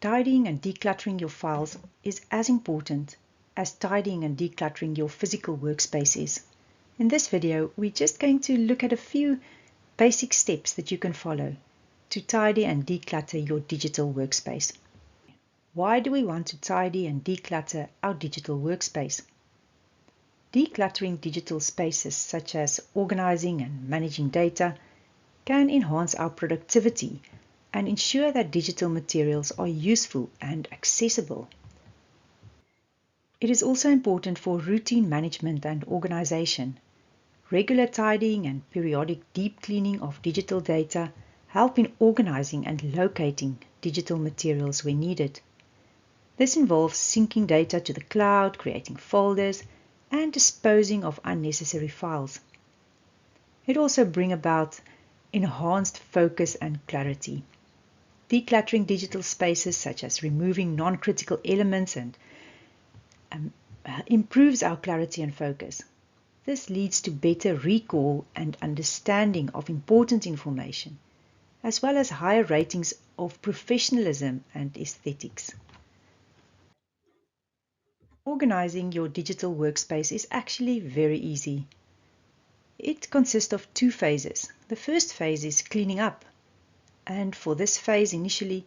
Tidying and decluttering your files is as important as tidying and decluttering your physical workspace is. In this video, we're just going to look at a few basic steps that you can follow to tidy and declutter your digital workspace. Why do we want to tidy and declutter our digital workspace? Decluttering digital spaces such as organizing and managing data can enhance our productivity and ensure that digital materials are useful and accessible. It is also important for routine management and organization. Regular tidying and periodic deep cleaning of digital data help in organizing and locating digital materials when needed. This involves syncing data to the cloud, creating folders, and disposing of unnecessary files. It also brings about enhanced focus and clarity. Decluttering digital spaces, such as removing non-critical elements, and improves our clarity and focus. This leads to better recall and understanding of important information, as well as higher ratings of professionalism and aesthetics. Organizing your digital workspace is actually very easy. It consists of two phases. The first phase is cleaning up. And for this phase, initially,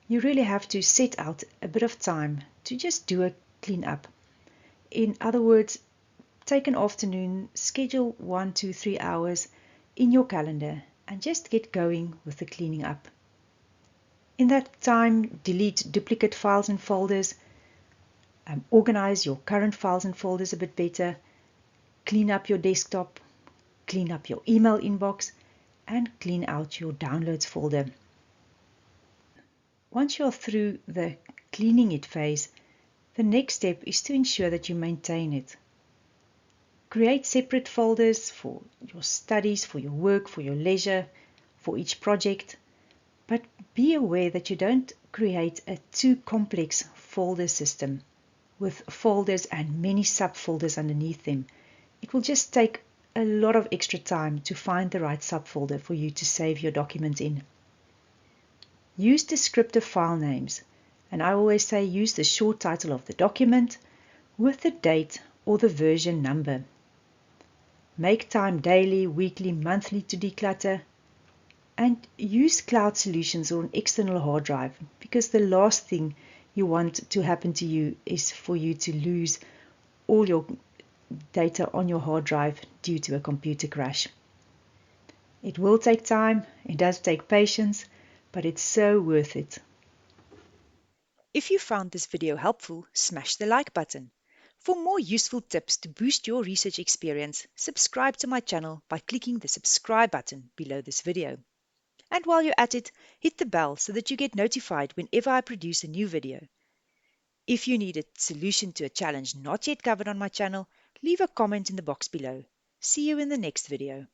you really have to set out a bit of time to just do a clean up. In other words, take an afternoon, schedule 1 to 3 hours in your calendar and just get going with the cleaning up. In that time, delete duplicate files and folders, organize your current files and folders a bit better, clean up your desktop, clean up your email inbox, and clean out your downloads folder. Once you're through the cleaning it phase, the next step is to ensure that you maintain it. Create separate folders for your studies, for your work, for your leisure, for each project, but be aware that you don't create a too complex folder system with folders and many subfolders underneath them. It will just take a lot of extra time to find the right subfolder for you to save your document in. Use descriptive file names, and I always say use the short title of the document with the date or the version number. Make time daily, weekly, monthly to declutter, and use cloud solutions or an external hard drive, because the last thing you want to happen to you is for you to lose all your data on your hard drive due to a computer crash. It will take time, it does take patience, but it's so worth it. If you found this video helpful, smash the like button. For more useful tips to boost your research experience, subscribe to my channel by clicking the subscribe button below this video. And while you're at it, hit the bell so that you get notified whenever I produce a new video. If you need a solution to a challenge not yet covered on my channel, leave a comment in the box below. See you in the next video.